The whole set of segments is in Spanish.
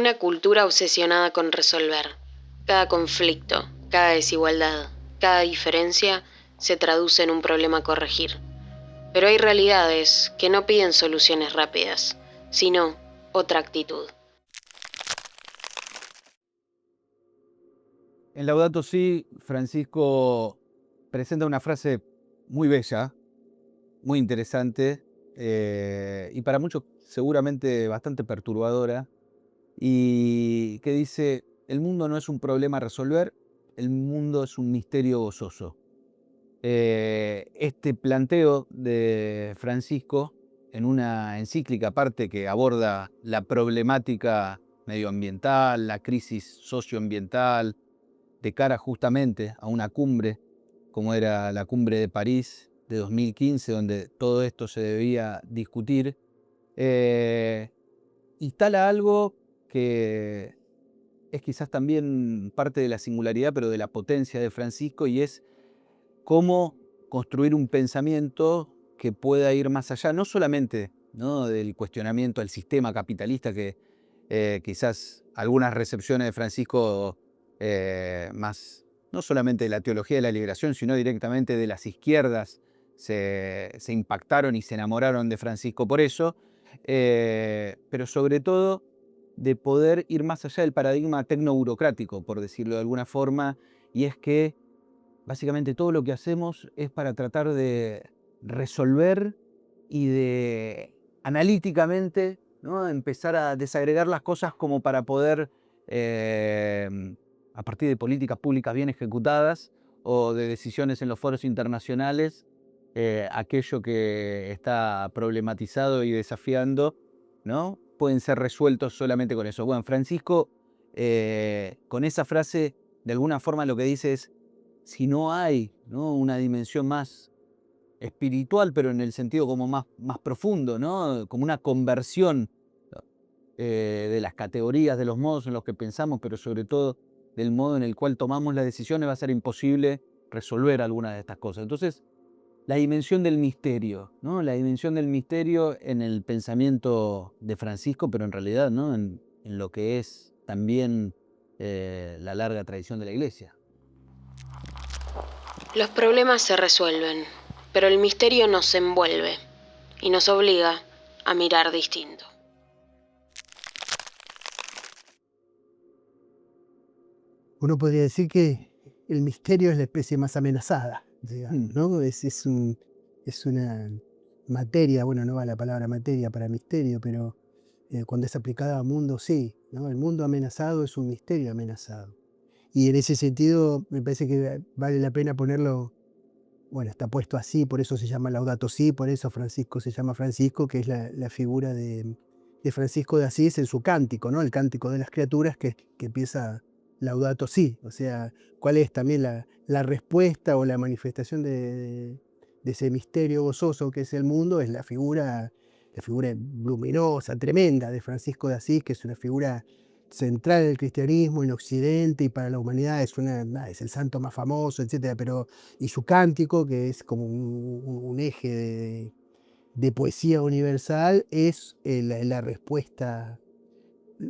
Una cultura obsesionada con resolver. Cada conflicto, cada desigualdad, cada diferencia se traduce en un problema a corregir. Pero hay realidades que no piden soluciones rápidas, sino otra actitud. En Laudato Si, Francisco presenta una frase muy bella, muy interesante, y para muchos seguramente bastante perturbadora, y que dice: el mundo no es un problema a resolver, el mundo es un misterio gozoso. Este planteo de Francisco, en una encíclica aparte que aborda la problemática medioambiental, la crisis socioambiental, de cara justamente a una cumbre, como era la cumbre de París de 2015, donde todo esto se debía discutir, instala algo que es quizás también parte de la singularidad, pero de la potencia de Francisco, y es cómo construir un pensamiento que pueda ir más allá, no solamente, ¿no?, del cuestionamiento al sistema capitalista, que quizás algunas recepciones de Francisco más, no solamente de la teología de la liberación, sino directamente de las izquierdas, se impactaron y se enamoraron de Francisco por eso, pero sobre todo de poder ir más allá del paradigma tecnoburocrático, por decirlo de alguna forma, y es que básicamente todo lo que hacemos es para tratar de resolver y de analíticamente, ¿no?, empezar a desagregar las cosas como para poder, a partir de políticas públicas bien ejecutadas o de decisiones en los foros internacionales, aquello que está problematizado y desafiando, ¿no?, pueden ser resueltos solamente con eso. Bueno, Francisco, con esa frase, de alguna forma lo que dice es: si no hay, ¿no?, una dimensión más espiritual, pero en el sentido como más profundo, ¿no?, como una conversión de las categorías, de los modos en los que pensamos, pero sobre todo del modo en el cual tomamos las decisiones, va a ser imposible resolver algunas de estas cosas. Entonces, la dimensión del misterio, ¿no?, la dimensión del misterio en el pensamiento de Francisco, pero en realidad, ¿no?, en lo que es también la larga tradición de la Iglesia. Los problemas se resuelven, pero el misterio nos envuelve y nos obliga a mirar distinto. Uno podría decir que el misterio es la especie más amenazada, digamos, Mm. ¿no? Es una materia, bueno, no va la palabra materia para misterio, pero cuando es aplicada a mundo, sí, ¿no? El mundo amenazado es un misterio amenazado. Y en ese sentido, me parece que vale la pena ponerlo, bueno, está puesto así, por eso se llama Laudato Si, por eso Francisco se llama Francisco, que es la figura de Francisco de Asís en su cántico, ¿no? El cántico de las criaturas que empieza Laudato Si, o sea, cuál es también la respuesta o la manifestación de ese misterio gozoso que es el mundo, es la figura luminosa, tremenda de Francisco de Asís, que es una figura central del cristianismo en Occidente y para la humanidad es el santo más famoso, etcétera, pero y su cántico, que es como un eje de poesía universal, es la respuesta,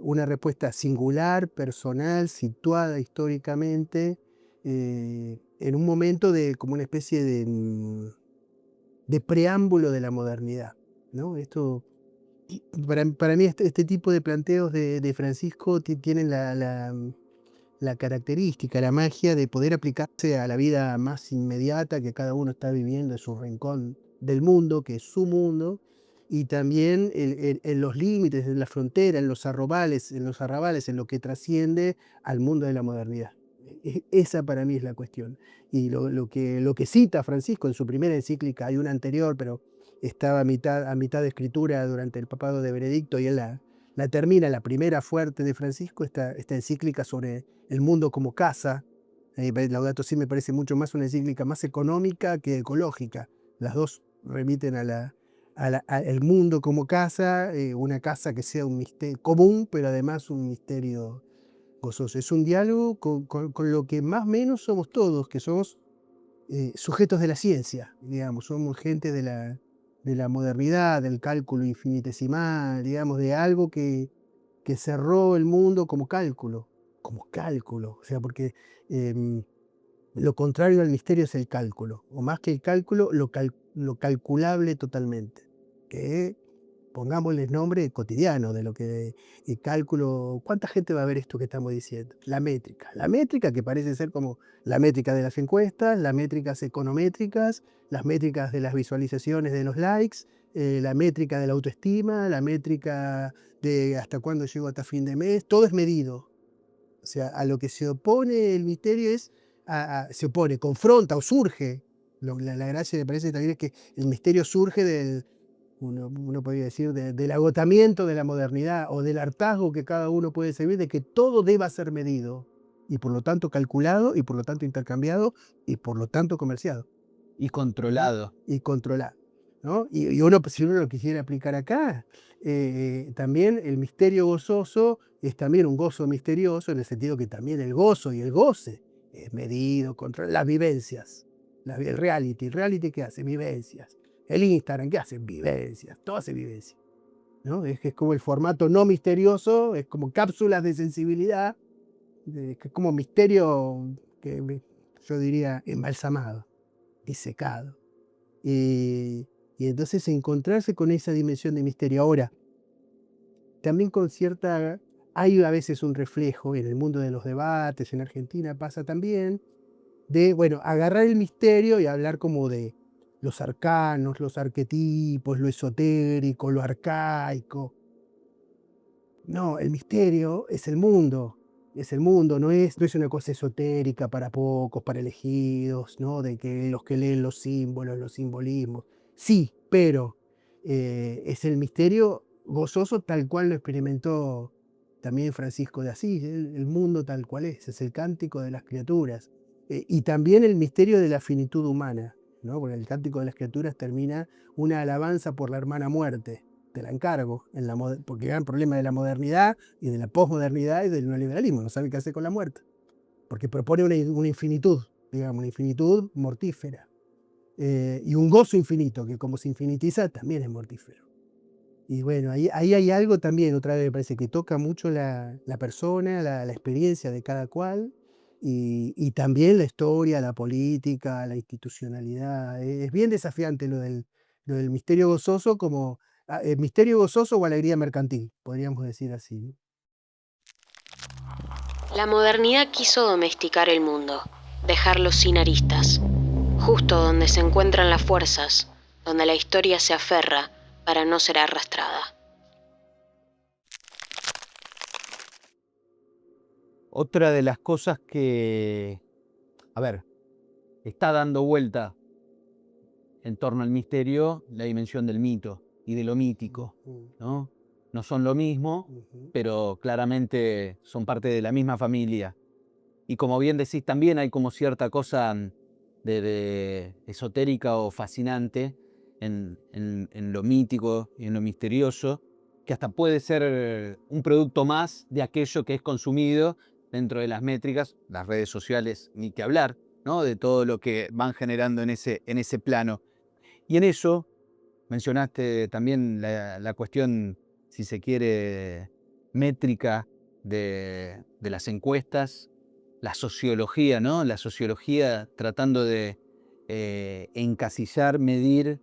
una respuesta singular, personal, situada históricamente, en un momento de como una especie de preámbulo de la modernidad, ¿no? Esto, para mí este tipo de planteos de Francisco tienen la característica, la magia de poder aplicarse a la vida más inmediata que cada uno está viviendo en su rincón del mundo, que es su mundo, y también en los límites, en la frontera, en los arrabales, en lo que trasciende al mundo de la modernidad. Esa para mí es la cuestión. Y lo que cita Francisco en su primera encíclica, hay una anterior, pero estaba a mitad de escritura durante el papado de Benedicto, y él la termina, la primera fuerte de Francisco, esta encíclica sobre el mundo como casa. Laudato Si me parece mucho más una encíclica más económica que ecológica. Las dos remiten al mundo como casa, una casa que sea un misterio común, pero además un misterio gozoso. Es un diálogo con lo que más o menos somos todos, que somos sujetos de la ciencia, digamos, somos gente de la modernidad, del cálculo infinitesimal, digamos, de algo que cerró el mundo como cálculo, o sea, porque lo contrario al misterio es el cálculo, o más que el cálculo, lo calculable totalmente, que pongámosle nombre cotidiano de lo que el cálculo. ¿Cuánta gente va a ver esto que estamos diciendo? La métrica que parece ser como la métrica de las encuestas, las métricas econométricas, las métricas de las visualizaciones de los likes, la métrica de la autoestima, la métrica de hasta cuándo llego hasta fin de mes, todo es medido. O sea, a lo que se opone el misterio es, se opone, confronta o surge. La gracia me parece también es que el misterio surge uno podría decir, del agotamiento de la modernidad o del hartazgo que cada uno puede servir de que todo deba ser medido y por lo tanto calculado y por lo tanto intercambiado y por lo tanto comerciado. Y controlado. Y controlado. ¿No? Y uno, si uno lo quisiera aplicar acá, también el misterio gozoso es también un gozo misterioso en el sentido que también el gozo y el goce es medido, controlado. Las vivencias, el reality ¿qué hace? Vivencias. El Instagram, ¿qué hace? Vivencias, todo hace vivencias. ¿No? Es que es como el formato no misterioso, es como cápsulas de sensibilidad, que es como misterio yo diría embalsamado, disecado. Y entonces encontrarse con esa dimensión de misterio. Ahora, también hay a veces un reflejo en el mundo de los debates, en Argentina pasa también, de, bueno, agarrar el misterio y hablar como de los arcanos, los arquetipos, lo esotérico, lo arcaico. No, el misterio es el mundo, no es una cosa esotérica para pocos, para elegidos, ¿no? De que los que leen los símbolos, los simbolismos. Sí, pero es el misterio gozoso tal cual lo experimentó también Francisco de Asís, el mundo tal cual es el cántico de las criaturas. Y también el misterio de la finitud humana, ¿no? Porque el cántico de las criaturas termina una alabanza por la hermana muerte. Te la encargo, porque el gran problema de la modernidad y de la posmodernidad y del neoliberalismo, no sabe qué hacer con la muerte, porque propone una infinitud, digamos, una infinitud mortífera, y un gozo infinito, que como se infinitiza también es mortífero. Y bueno, ahí hay algo también, otra vez me parece que toca mucho la persona, la experiencia de cada cual, y también la historia, la política, la institucionalidad. Es bien desafiante lo del misterio gozoso como misterio gozoso o alegría mercantil, podríamos decir así, ¿no? La modernidad quiso domesticar el mundo, dejarlo sin aristas, justo donde se encuentran las fuerzas, donde la historia se aferra para no ser arrastrada. Otra de las cosas que, a ver, está dando vuelta en torno al misterio, la dimensión del mito y de lo mítico, ¿no? No son lo mismo, pero claramente son parte de la misma familia. Y como bien decís, también hay como cierta cosa de esotérica o fascinante en lo mítico y en lo misterioso, que hasta puede ser un producto más de aquello que es consumido dentro de las métricas, las redes sociales, ni que hablar, ¿no? De todo lo que van generando en ese plano. Y en eso mencionaste también la cuestión, si se quiere, métrica de las encuestas, la sociología, ¿no? La sociología tratando de encasillar, medir,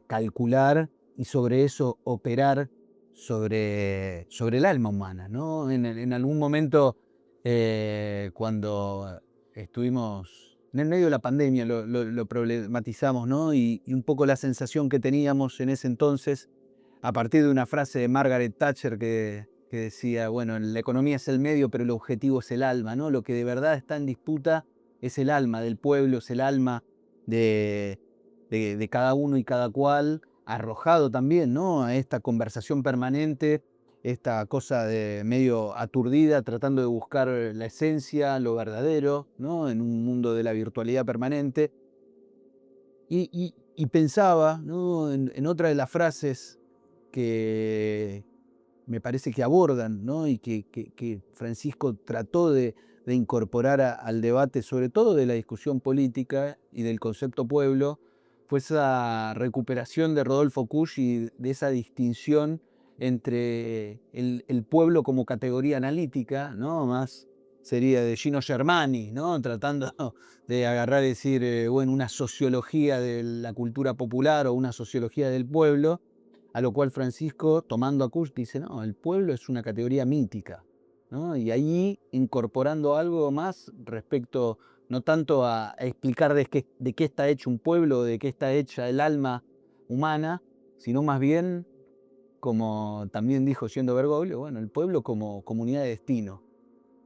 calcular y sobre eso operar sobre el alma humana, ¿no? En algún momento, cuando estuvimos en el medio de la pandemia, lo problematizamos, ¿no? Y un poco la sensación que teníamos en ese entonces, a partir de una frase de Margaret Thatcher que decía, bueno, la economía es el medio, pero el objetivo es el alma, ¿no? Lo que de verdad está en disputa es el alma del pueblo, es el alma de cada uno y cada cual, arrojado también, ¿no? A esta conversación permanente, esta cosa de medio aturdida, tratando de buscar la esencia, lo verdadero, ¿no? En un mundo de la virtualidad permanente. Y pensaba, ¿no? En otra de las frases que me parece que abordan, ¿no? Y que Francisco trató de incorporar al debate, sobre todo de la discusión política y del concepto pueblo, fue esa recuperación de Rodolfo Kusch y de esa distinción entre el pueblo como categoría analítica, ¿no? Más sería de Gino Germani, ¿no? Tratando de agarrar y decir, bueno, una sociología de la cultura popular o una sociología del pueblo, a lo cual Francisco, tomando a Kusch, dice, no, el pueblo es una categoría mítica, ¿no? Y ahí incorporando algo más respecto, no tanto a explicar de qué está hecho un pueblo, de qué está hecha el alma humana, sino más bien, como también dijo Siendo Bergoglio, bueno, el pueblo como comunidad de destino.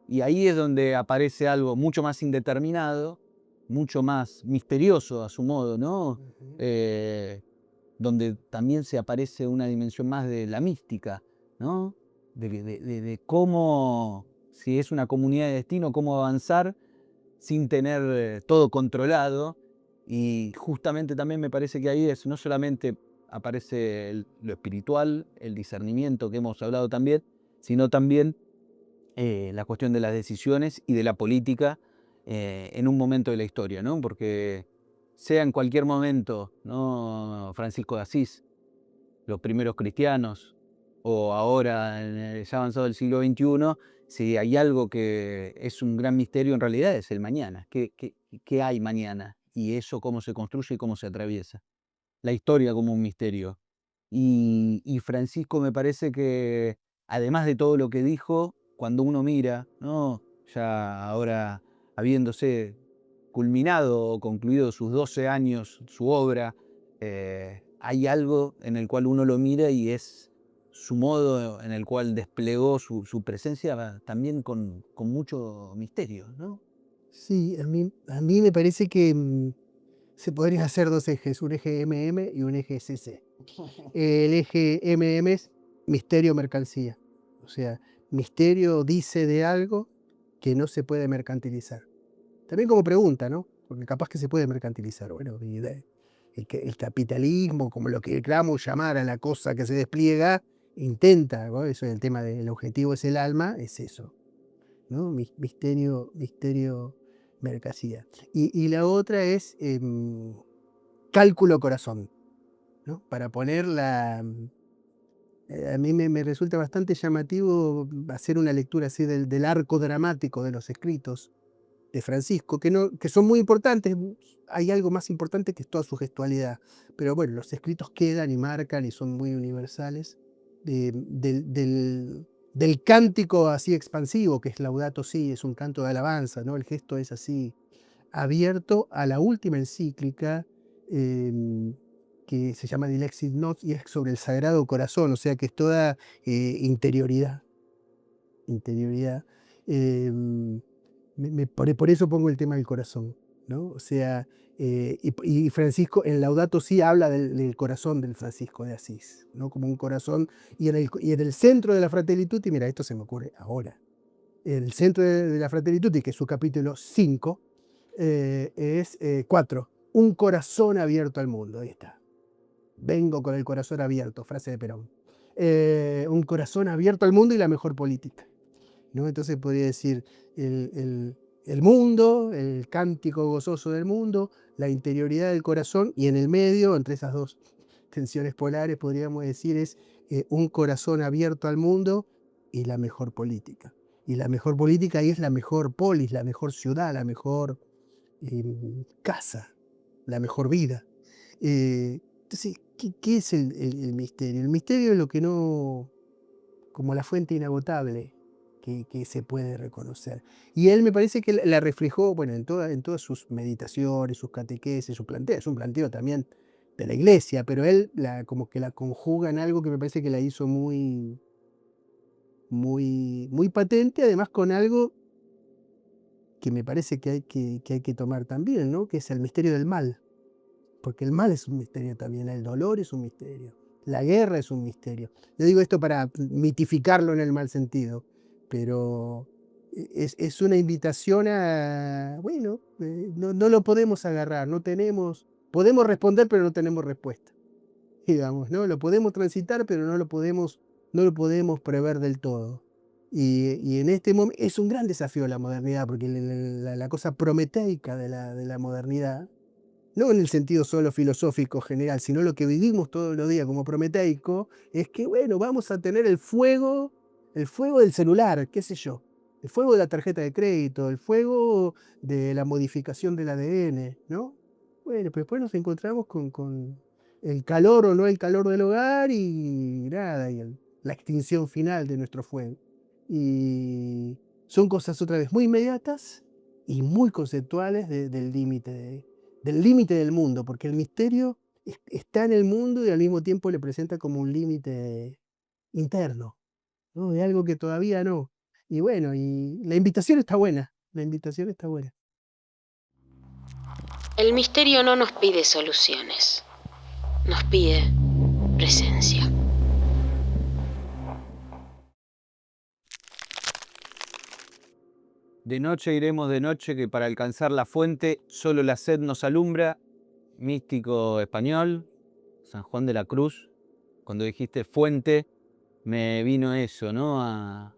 Y ahí es donde aparece algo mucho más indeterminado, mucho más misterioso a su modo, ¿no? Donde también se aparece una dimensión más de la mística, ¿no? De cómo, si es una comunidad de destino, cómo avanzar sin tener todo controlado. Y justamente también me parece que ahí es, no solamente aparece lo espiritual, el discernimiento que hemos hablado también, sino también la cuestión de las decisiones y de la política en un momento de la historia, ¿no? Porque sea en cualquier momento, ¿no? Francisco de Asís, los primeros cristianos, o ahora en el ya avanzado del siglo XXI, si hay algo que es un gran misterio en realidad es el mañana. ¿Qué hay mañana? Y eso cómo se construye y cómo se atraviesa. La historia como un misterio. Y Francisco me parece que, además de todo lo que dijo, cuando uno mira, ¿no? Ya ahora habiéndose culminado o concluido sus 12 años, su obra, hay algo en el cual uno lo mira y es su modo en el cual desplegó su presencia también con mucho misterio, ¿no? Sí, a mí me parece que se podrían hacer dos ejes, un eje MM y un eje CC. El eje MM es misterio-mercancía. O sea, misterio dice de algo que no se puede mercantilizar. También como pregunta, ¿no? Porque capaz que se puede mercantilizar. Bueno, el capitalismo, como lo que queramos llamar a la cosa que se despliega, intenta, ¿no? Eso es el tema del objetivo es el alma, es eso, ¿no? Misterio, mercancía. Y la otra es cálculo corazón, ¿no? Para ponerla. A mí me resulta bastante llamativo hacer una lectura así del arco dramático de los escritos de Francisco, que son muy importantes. Hay algo más importante que es toda su gestualidad. Pero bueno, los escritos quedan y marcan y son muy universales. Del cántico así expansivo, que es Laudato Si, es un canto de alabanza, ¿no? El gesto es así abierto a la última encíclica, que se llama Dilexit Notes y es sobre el Sagrado Corazón, o sea que es toda interioridad. Em, por eso pongo el tema del corazón, ¿no? O sea, y Francisco en Laudato Si habla del corazón del Francisco de Asís, ¿no? Como un corazón, y en el centro de la Fratelli Tutti, mira, esto se me ocurre ahora, el centro de la Fratelli Tutti, que es su capítulo 5, es 4, un corazón abierto al mundo, ahí está. Vengo con el corazón abierto, frase de Perón. Un corazón abierto al mundo y la mejor política, ¿no? Entonces podría decir el mundo, el cántico gozoso del mundo, la interioridad del corazón, y en el medio, entre esas dos tensiones polares, podríamos decir es un corazón abierto al mundo y la mejor política. Y la mejor política ahí es la mejor polis, la mejor ciudad, la mejor casa, la mejor vida. Entonces, ¿qué es el misterio? El misterio es lo que no, como la fuente inagotable que se puede reconocer. Y él me parece que la reflejó, bueno, en todas sus meditaciones, sus catequesis, su planteo, es un planteo también de la iglesia, pero él como que la conjuga en algo que me parece que la hizo muy, muy, muy patente, además con algo que me parece que hay que tomar también, ¿no? Que es el misterio del mal. Porque el mal es un misterio también, el dolor es un misterio, la guerra es un misterio. Yo digo esto para mitificarlo en el mal sentido, pero es una invitación a, bueno, no lo podemos agarrar, podemos responder, pero no tenemos respuesta, digamos, ¿no? Lo podemos transitar, pero no lo podemos prever del todo. Y en este momento es un gran desafío la modernidad, porque la cosa prometeica de la modernidad no en el sentido solo filosófico general, sino lo que vivimos todos los días como prometeico, es que, bueno, vamos a tener el fuego del celular, qué sé yo, el fuego de la tarjeta de crédito, el fuego de la modificación del ADN, ¿no? Bueno, pero después nos encontramos con el calor o no el calor del hogar y nada, la extinción final de nuestro fuego. Y son cosas otra vez muy inmediatas y muy conceptuales del límite del mundo, porque el misterio está en el mundo y al mismo tiempo le presenta como un límite interno, ¿no? De algo que todavía no. Y bueno, y la invitación está buena, la invitación está buena. El misterio no nos pide soluciones, nos pide presencia. De noche iremos de noche, que para alcanzar la fuente solo la sed nos alumbra. Místico español, San Juan de la Cruz. Cuando dijiste fuente, me vino eso, ¿no? a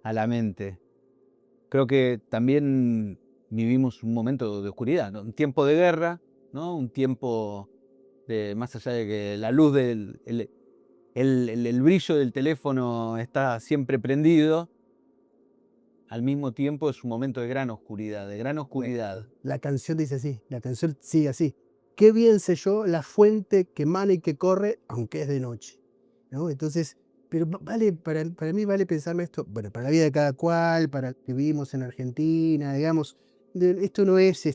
la mente. Creo que también vivimos un momento de oscuridad, ¿no? Un tiempo de guerra, ¿no? Un tiempo de, más allá de que la luz el brillo del teléfono está siempre prendido, al mismo tiempo es un momento de gran oscuridad, de gran oscuridad. La canción dice así, la canción sigue así. Qué bien sé yo la fuente que emana y que corre, aunque es de noche, ¿no? Entonces, pero vale, para mí vale pensarme esto, bueno, para la vida de cada cual, para que vivimos en Argentina, digamos, esto no es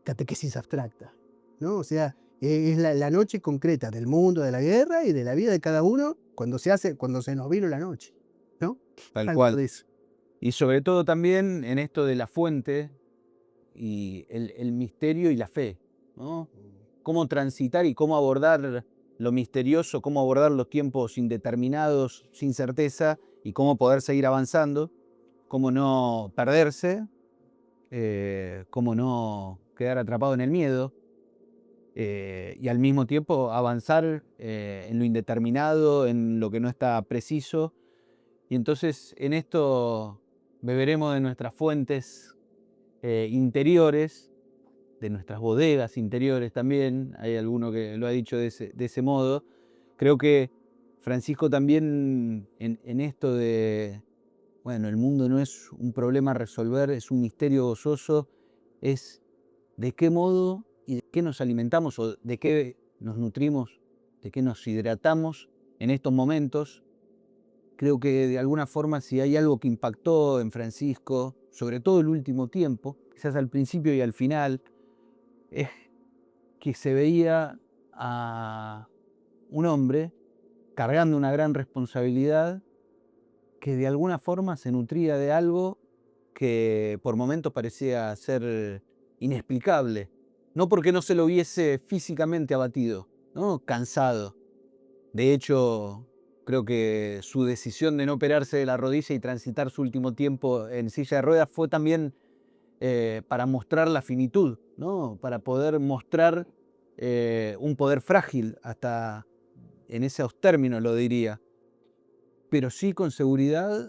catequesis abstracta, ¿no? O sea, es la noche concreta del mundo, de la guerra y de la vida de cada uno cuando se nos vino la noche, ¿no? Tal Algo cual. de eso. Y sobre todo también en esto de la fuente y el misterio y la fe, ¿no? Cómo transitar y cómo abordar lo misterioso, cómo abordar los tiempos indeterminados, sin certeza, y cómo poder seguir avanzando, cómo no perderse, cómo no quedar atrapado en el miedo, y al mismo tiempo avanzar en lo indeterminado, en lo que no está preciso. Y entonces en esto beberemos de nuestras fuentes interiores, de nuestras bodegas interiores también. Hay alguno que lo ha dicho de ese modo. Creo que Francisco también en esto de, bueno, el mundo no es un problema a resolver, es un misterio gozoso, es de qué modo y de qué nos alimentamos o de qué nos nutrimos, de qué nos hidratamos en estos momentos. Creo que de alguna forma si hay algo que impactó en Francisco, sobre todo el último tiempo, quizás al principio y al final, es que se veía a un hombre cargando una gran responsabilidad que de alguna forma se nutría de algo que por momentos parecía ser inexplicable. No porque no se lo viese físicamente abatido, ¿no? Cansado. De hecho, creo que su decisión de no operarse de la rodilla y transitar su último tiempo en silla de ruedas fue también para mostrar la finitud, ¿no? Para poder mostrar un poder frágil, hasta en esos términos lo diría. Pero sí con seguridad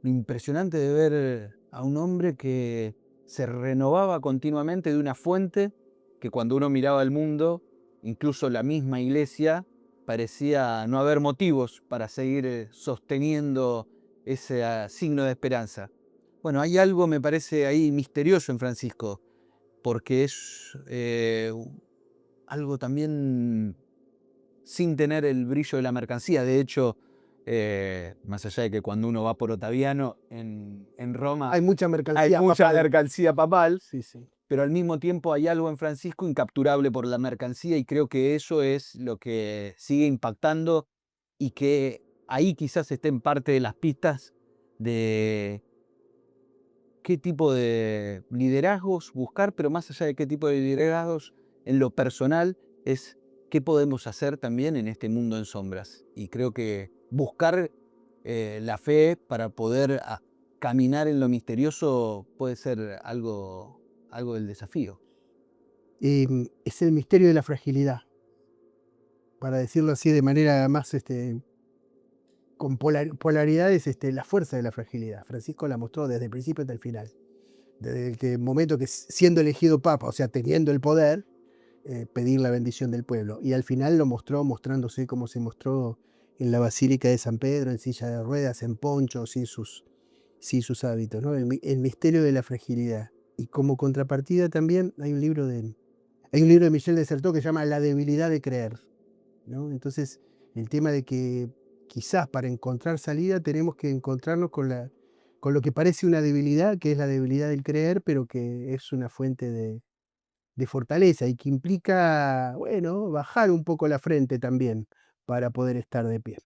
lo impresionante de ver a un hombre que se renovaba continuamente de una fuente que cuando uno miraba el mundo, incluso la misma iglesia, parecía no haber motivos para seguir sosteniendo ese signo de esperanza. Bueno, hay algo, me parece, ahí misterioso en Francisco, porque es algo también sin tener el brillo de la mercancía. De hecho, más allá de que cuando uno va por Ottaviano en Roma Hay mucha hay mercancía mucha papal. mercancía papal, Sí, sí. pero al mismo tiempo hay algo en Francisco incapturable por la mercancía y creo que eso es lo que sigue impactando y que ahí quizás estén parte de las pistas de qué tipo de liderazgos buscar, pero más allá de qué tipo de liderazgos, en lo personal es qué podemos hacer también en este mundo en sombras. Y creo que buscar la fe para poder caminar en lo misterioso puede ser algo del desafío. Es el misterio de la fragilidad, para decirlo así de manera más con polaridades, la fuerza de la fragilidad. Francisco la mostró desde el principio hasta el final. desde el momento que siendo elegido papa, o sea, teniendo el poder, pedir la bendición del pueblo. Y al final lo mostró mostrándose como se mostró en la Basílica de San Pedro, en silla de ruedas, en poncho, sin sus hábitos, ¿no? El misterio de la fragilidad. Y como contrapartida también hay un libro de Michel de Certeau que se llama La debilidad de creer, ¿no? Entonces, el tema de que quizás para encontrar salida tenemos que encontrarnos con lo que parece una debilidad, que es la debilidad del creer, pero que es una fuente de fortaleza y que implica, bueno, bajar un poco la frente también para poder estar de pie.